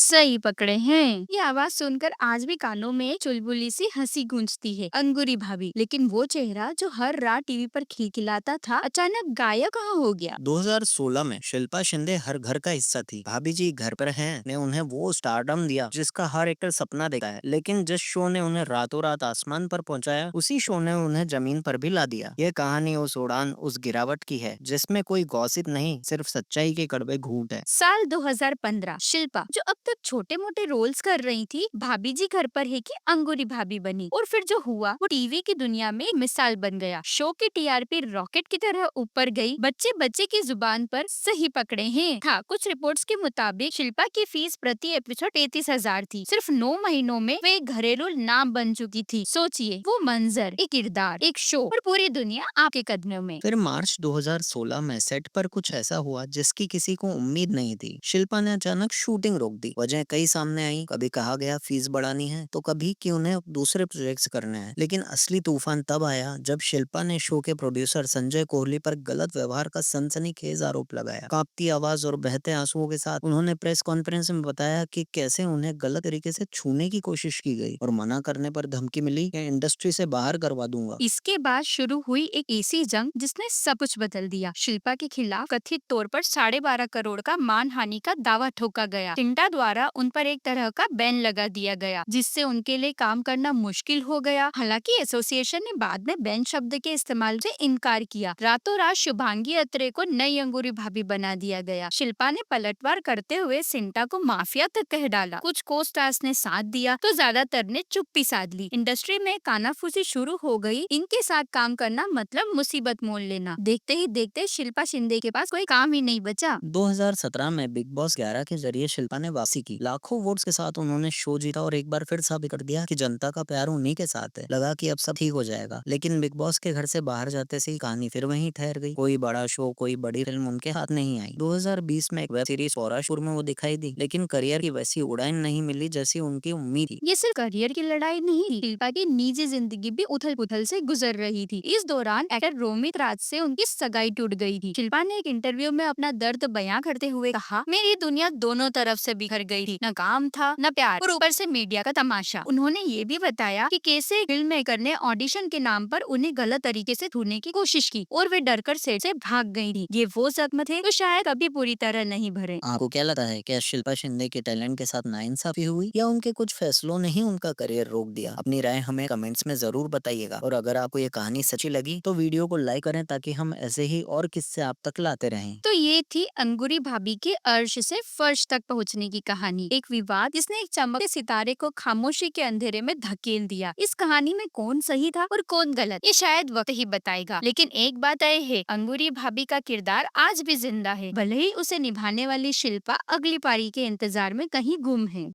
सही पकड़े हैं। ये आवाज सुनकर आज भी कानों में चुलबुली सी हंसी गूंजती है। अंगूरी भाभी, लेकिन वो चेहरा जो हर रात टीवी पर खिलखिलाता था, अचानक गायब कहाँ हो गया? 2016 में शिल्पा शिंदे हर घर का हिस्सा थी। भाभी जी घर पर हैं ने उन्हें वो स्टारडम दिया जिसका हर एक्टर सपना देखा है। लेकिन जिस शो ने उन्हें रातों रात आसमान पर पहुंचाया, उसी शो ने उन्हें जमीन पर भी ला दिया। ये कहानी उस उड़ान, उस गिरावट की है जिसमें कोई गॉसिप नहीं, सिर्फ सच्चाई के कड़वे घूंट है। साल 2015, शिल्पा जो अब तक छोटे मोटे रोल्स कर रही थी, भाभी जी घर पर है कि अंगूरी भाभी बनी, और फिर जो हुआ वो टीवी की दुनिया में एक मिसाल बन गया। शो की टीआरपी रॉकेट की तरह ऊपर गई। बच्चे बच्चे की जुबान पर सही पकड़े हैं। हाँ, कुछ रिपोर्ट्स के मुताबिक शिल्पा की फीस प्रति एपिसोड 33,000 थी। सिर्फ 9 महीनों में वे एक घरेलू नाम बन चुकी थी। सोचिए, वो मंजर, एक किरदार, एक शो, और पूरी दुनिया आपके कदमों में। फिर मार्च 2016 में सेट पर कुछ ऐसा हुआ जिसकी किसी को उम्मीद नहीं थी। शिल्पा ने अचानक शूटिंग रोक दी। वजह कई सामने आई। कभी कहा गया फीस बढ़ानी है, तो कभी कि उन्हें दूसरे प्रोजेक्ट्स करने हैं। लेकिन असली तूफान तब आया जब शिल्पा ने शो के प्रोड्यूसर संजय कोहली पर गलत व्यवहार का सनसनीखेज आरोप लगाया। कांपती आवाज और बहते आंसुओं के साथ उन्होंने प्रेस कॉन्फ्रेंस में बताया कि कैसे उन्हें गलत तरीके से छूने की कोशिश की गई और मना करने पर धमकी मिली कि इंडस्ट्री से बाहर करवा दूंगा। इसके बाद शुरू हुई एक ऐसी जंग जिसने सब कुछ बदल दिया। शिल्पा के खिलाफ कथित तौर पर 12.5 करोड़ का मानहानि का दावा ठोका गया। टिंटा द्वारा उन पर एक तरह का बैन लगा दिया गया, जिससे उनके लिए काम करना मुश्किल हो गया। हालांकि एसोसिएशन ने बाद में बैन शब्द के इस्तेमाल से इनकार किया। रातों रात शुभांगी अत्रे को नई अंगूरी भाभी बना दिया गया। शिल्पा ने पलटवार करते हुए सिंटा को माफिया तक कह डाला। कुछ को स्टार्स ने साथ दिया तो ज्यादातर ने चुप्पी साध ली। इंडस्ट्री में कानाफूसी शुरू हो गई। इनके साथ काम करना मतलब मुसीबत मोल लेना। देखते ही देखते शिल्पा शिंदे के पास कोई काम ही नहीं बचा। 2017 में बिग बॉस 11 के जरिए शिल्पा ने वापसी की। लाखों वोट्स के साथ उन्होंने शो जीता और एक बार फिर साबित कर दिया कि जनता का प्यार उन्हीं के साथ है। लगा कि अब सब ठीक हो जाएगा, लेकिन बिग बॉस के घर से बाहर जाते से ही कहानी फिर वहीं ठहर गई। कोई बड़ा शो, कोई बड़ी फिल्म उनके हाथ नहीं आई। 2020 में एक वेब सीरीज पौराशुर में वो दिखाई दी, लेकिन करियर की वैसी उड़ान नहीं मिली जैसी उनकी उम्मीद थी। ये सिर्फ करियर की लड़ाई नहीं थी, शिल्पा की निजी जिंदगी भी उथल पुथल से गुजर रही थी। इस दौरान एक्टर रोमित राज से उनकी सगाई टूट गई थी। शिल्पा ने एक इंटरव्यू में अपना दर्द बयां करते हुए कहा, मेरी दुनिया दोनों तरफ से बिखर गई थी। न काम था, न प्यार, और ऊपर से मीडिया का तमाशा। उन्होंने ये भी बताया कि कैसे फिल्म मेकर ने ऑडिशन के नाम पर उन्हें गलत तरीके से ढूंढने की कोशिश की और वे डरकर सेट से भाग गई थी। ये वो जख्म थे जो शायद कभी पूरी तरह नहीं भरे। आपको क्या लगता है, क्या शिल्पा शिंदे के टैलेंट के साथ नाइंसाफी हुई या उनके कुछ फैसलों ने ही उनका करियर रोक दिया? अपनी राय हमें कमेंट्स में जरूर बताइएगा। और अगर आपको ये कहानी सच्ची लगी तो वीडियो को लाइक करें ताकि हम ऐसे ही और किस्से आप तक लाते रहें। तो ये थी अंगूरी भाभी के अर्श से फर्श तक पहुंचने की कहानी। एक विवाद जिसने एक चमकते सितारे को खामोशी के अंधेरे में धकेल दिया। इस कहानी में कौन सही था और कौन गलत, ये शायद वक्त ही बताएगा। लेकिन एक बात तय है, अंगूरी भाभी का किरदार आज भी जिंदा है, भले ही उसे निभाने वाली शिल्पा अगली पारी के इंतजार में कहीं गुम है।